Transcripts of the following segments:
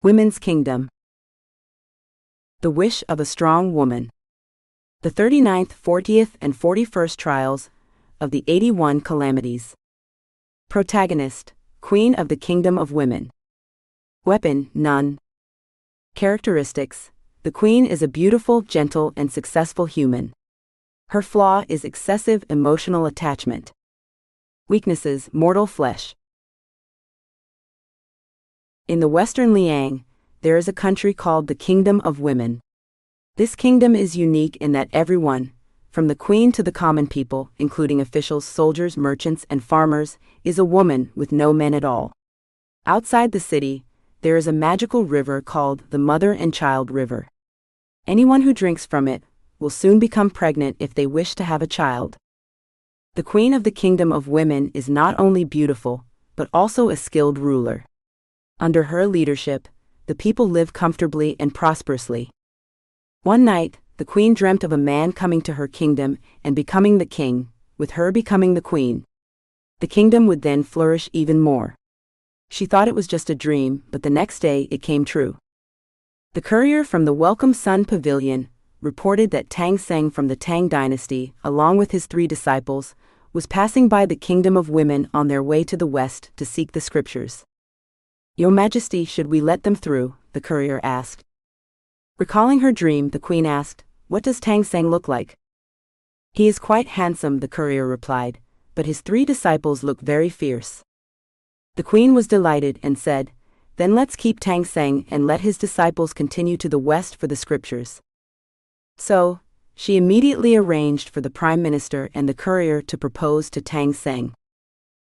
Women's Kingdom. The Wish of a Strong Woman. The 39th, 40th, and 41st Trials of the 81 Calamities. Protagonist, Queen of the Kingdom of Women. Weapon, none. Characteristics, the Queen is a beautiful, gentle, and successful human. Her flaw is excessive emotional attachment. Weaknesses, mortal flesh. In the Western Liang, there is a country called the Kingdom of Women. This kingdom is unique in that everyone, from the queen to the common people, including officials, soldiers, merchants, and farmers, is a woman with no men at all. Outside the city, there is a magical river called the Mother and Child River. Anyone who drinks from it will soon become pregnant if they wish to have a child. The Queen of the Kingdom of Women is not only beautiful, but also a skilled ruler. Under her leadership, the people live comfortably and prosperously. One night, the queen dreamt of a man coming to her kingdom and becoming the king, with her becoming the queen. The kingdom would then flourish even more. She thought it was just a dream, but the next day it came true. The courier from the Welcome Sun Pavilion reported that Xuanzang from the Tang dynasty, along with his 3 disciples, was passing by the Kingdom of Women on their way to the west to seek the scriptures. "Your Majesty, should we let them through?" the courier asked. Recalling her dream, the queen asked, "What does Xuanzang look like?" "He is quite handsome," the courier replied, "but his 3 disciples look very fierce." The queen was delighted and said, "Then let's keep Xuanzang and let his disciples continue to the west for the scriptures." So, she immediately arranged for the prime minister and the courier to propose to Xuanzang.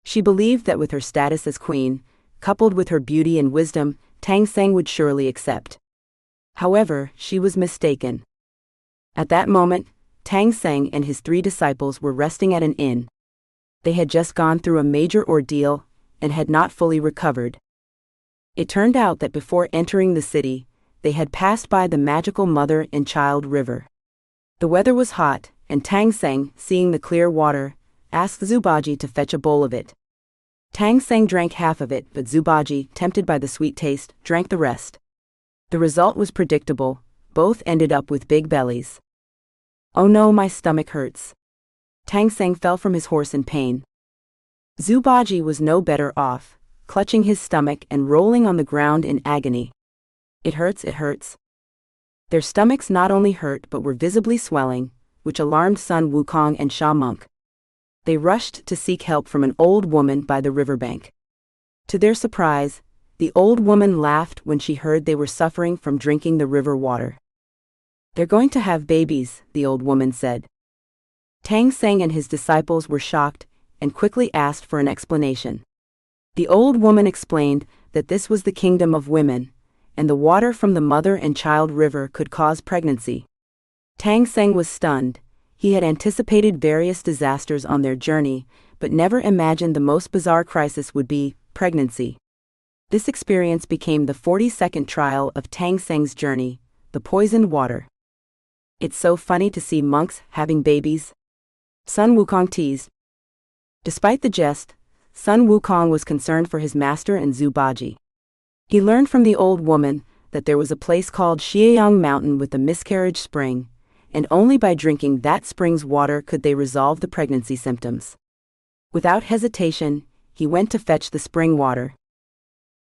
She believed that with her status as queen, coupled with her beauty and wisdom, Xuanzang would surely accept. However, she was mistaken. At that moment, Xuanzang and his 3 disciples were resting at an inn. They had just gone through a major ordeal and had not fully recovered. It turned out that before entering the city, they had passed by the magical Mother and Child River. The weather was hot, and Xuanzang, seeing the clear water, asked Xubaji to fetch a bowl of it. Xuanzang drank half of it, but Xubaji, tempted by the sweet taste, drank the rest. The result was predictable, both ended up with big bellies. "Oh no, my stomach hurts." Xuanzang fell from his horse in pain. Xubaji was no better off, clutching his stomach and rolling on the ground in agony. "It hurts, it hurts." Their stomachs not only hurt but were visibly swelling, which alarmed Sun Wukong and Sha Monk. They rushed to seek help from an old woman by the riverbank. To their surprise, the old woman laughed when she heard they were suffering from drinking the river water. "They're going to have babies," the old woman said. Xuanzang and his disciples were shocked and quickly asked for an explanation. The old woman explained that this was the Kingdom of Women, and the water from the Mother and Child River could cause pregnancy. Xuanzang was stunned. He had anticipated various disasters on their journey, but never imagined the most bizarre crisis would be pregnancy. This experience became the 42nd trial of Xuanzang's journey, the poisoned water. "It's so funny to see monks having babies," Sun Wukong teased. Despite the jest, Sun Wukong was concerned for his master and Xubaji. He learned from the old woman that there was a place called Xieyang Mountain with a miscarriage spring, and only by drinking that spring's water could they resolve the pregnancy symptoms. Without hesitation, he went to fetch the spring water.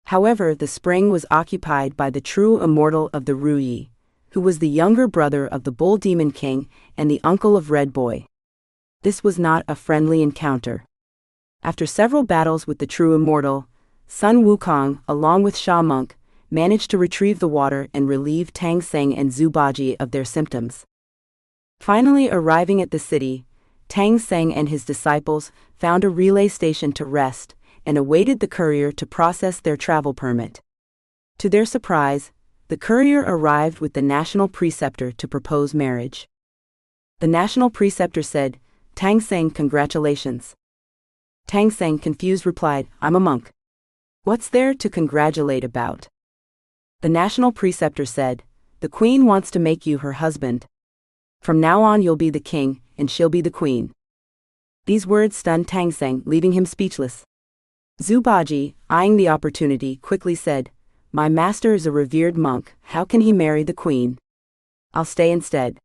However, the spring was occupied by the true immortal of the Ruyi, who was the younger brother of the Bull Demon King and the uncle of Red Boy. This was not a friendly encounter. After several battles with the true immortal, Sun Wukong, along with Sha Monk, managed to retrieve the water and relieve Xuanzang and Xubaji of their symptoms. Finally arriving at the city, Xuanzang and his disciples found a relay station to rest and awaited the courier to process their travel permit. To their surprise, the courier arrived with the national preceptor to propose marriage. The national preceptor said, "Xuanzang, congratulations." Xuanzang, confused, replied, "I'm a monk. What's there to congratulate about?" The national preceptor said, "The queen wants to make you her husband. From now on you'll be the king, and she'll be the queen." These words stunned Xuanzang, leaving him speechless. Xubaji, eyeing the opportunity, quickly said, "My master is a revered monk, how can he marry the queen? I'll stay instead."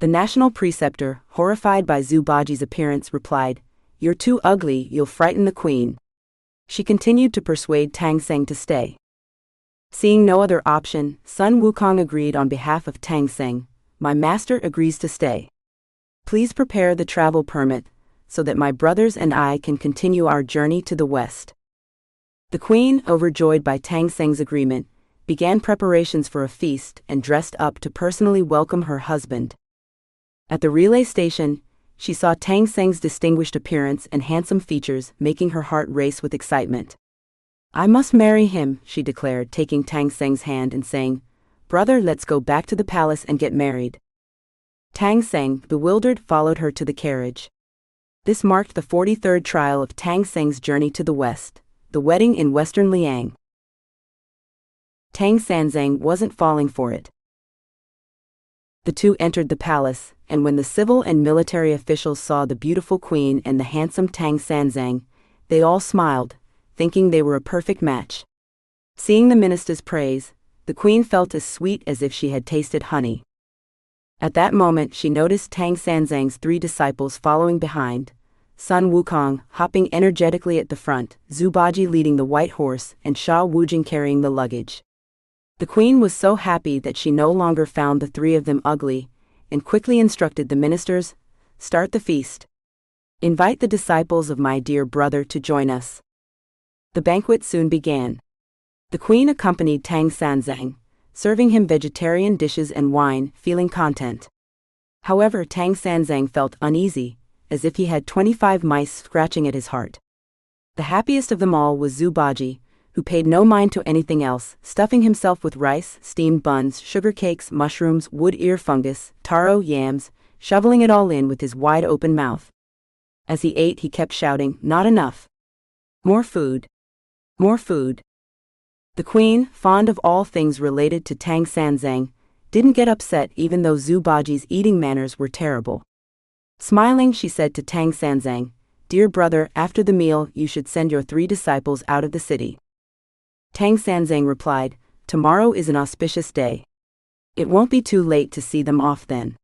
The national preceptor, horrified by Zhu Baji's appearance, replied, "You're too ugly, you'll frighten the queen." She continued to persuade Tang Seng to stay. Seeing no other option, Sun Wukong agreed on behalf of Tang Seng, "My master agrees to stay. Please prepare the travel permit, so that my brothers and I can continue our journey to the west." The queen, overjoyed by Tang Seng's agreement, began preparations for a feast and dressed up to personally welcome her husband. At the relay station, she saw Tang Seng's distinguished appearance and handsome features, making her heart race with excitement. "I must marry him," she declared, taking Tang Seng's hand and saying, "Brother, let's go back to the palace and get married." Tang Seng, bewildered, followed her to the carriage. This marked the 43rd trial of Tang Seng's journey to the west, the wedding in western Liang. Tang Xuanzang wasn't falling for it. The two entered the palace, and when the civil and military officials saw the beautiful queen and the handsome Tang Xuanzang, they all smiled, thinking they were a perfect match. Seeing the minister's praise, the queen felt as sweet as if she had tasted honey. At that moment she noticed Tang Xuanzang's 3 disciples following behind, Sun Wukong hopping energetically at the front, Zhu Baji leading the white horse, and Sha Wujing carrying the luggage. The queen was so happy that she no longer found the 3 of them ugly, and quickly instructed the ministers, "Start the feast. Invite the disciples of my dear brother to join us." The banquet soon began. The queen accompanied Tang Xuanzang, serving him vegetarian dishes and wine, feeling content. However, Tang Xuanzang felt uneasy, as if he had 25 mice scratching at his heart. The happiest of them all was Zhu Baji, who paid no mind to anything else, stuffing himself with rice, steamed buns, sugar cakes, mushrooms, wood ear fungus, taro, yams, shoveling it all in with his wide-open mouth. As he ate, he kept shouting, "Not enough! More food! More food!" The queen, fond of all things related to Tang Xuanzang, didn't get upset even though Zhu Baji's eating manners were terrible. Smiling, she said to Tang Xuanzang, "Dear brother, after the meal you should send your 3 disciples out of the city." Tang Xuanzang replied, "Tomorrow is an auspicious day. It won't be too late to see them off then."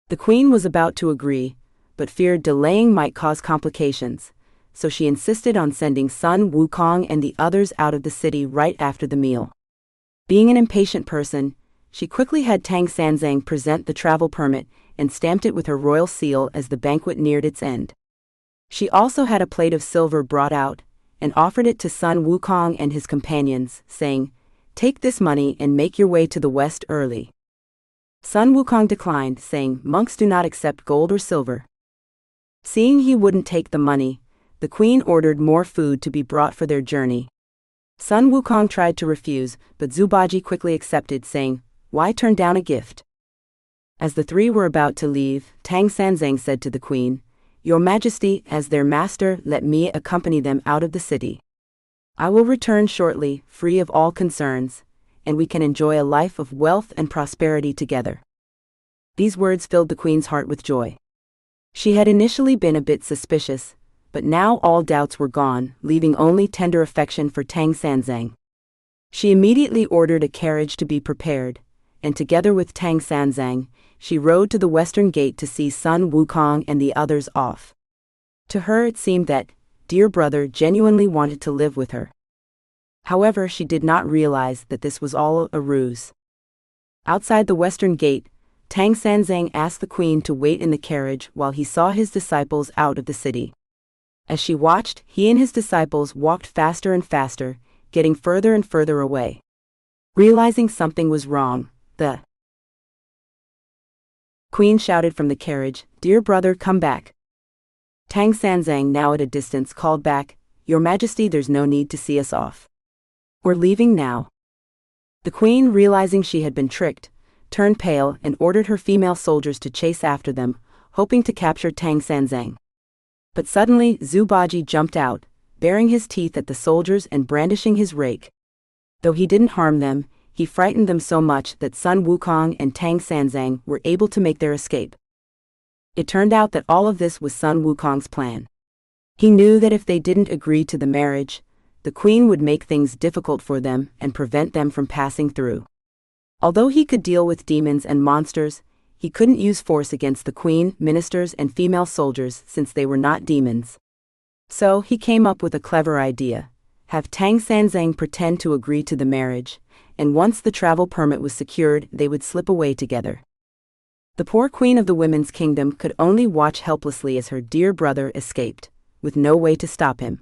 The queen was about to agree, but feared delaying might cause complications, so she insisted on sending Sun Wukong and the others out of the city right after the meal. Being an impatient person, she quickly had Tang Xuanzang present the travel permit and stamped it with her royal seal as the banquet neared its end. She also had a plate of silver brought out, and offered it to Sun Wukong and his companions, saying, "Take this money and make your way to the west early." Sun Wukong declined, saying, "Monks do not accept gold or silver." Seeing he wouldn't take the money, the queen ordered more food to be brought for their journey. Sun Wukong tried to refuse, but Zhu Baji quickly accepted, saying, "Why turn down a gift?" As the 3 were about to leave, Tang Xuanzang said to the queen, "Your Majesty, as their master, let me accompany them out of the city. I will return shortly, free of all concerns, and we can enjoy a life of wealth and prosperity together." These words filled the queen's heart with joy. She had initially been a bit suspicious, but now all doubts were gone, leaving only tender affection for Tang Xuanzang. She immediately ordered a carriage to be prepared, and together with Tang Xuanzang, she rode to the western gate to see Sun Wukong and the others off. To her it seemed that dear brother genuinely wanted to live with her. However, she did not realize that this was all a ruse. Outside the western gate, Tang Xuanzang asked the queen to wait in the carriage while he saw his disciples out of the city. As she watched, he and his disciples walked faster and faster, getting further and further away. Realizing something was wrong, the queen shouted from the carriage, "Dear brother, come back." Tang Xuanzang, now at a distance, called back, "Your Majesty, there's no need to see us off. We're leaving now." The queen, realizing she had been tricked, turned pale and ordered her female soldiers to chase after them, hoping to capture Tang Xuanzang. But suddenly Zhu Baji jumped out, baring his teeth at the soldiers and brandishing his rake. Though he didn't harm them, he frightened them so much that Sun Wukong and Tang Xuanzang were able to make their escape. It turned out that all of this was Sun Wukong's plan. He knew that if they didn't agree to the marriage, the queen would make things difficult for them and prevent them from passing through. Although he could deal with demons and monsters, he couldn't use force against the queen, ministers, and female soldiers since they were not demons. So he came up with a clever idea: have Xuanzang pretend to agree to the marriage, and once the travel permit was secured, they would slip away together. The poor queen of the women's kingdom could only watch helplessly as her dear brother escaped, with no way to stop him.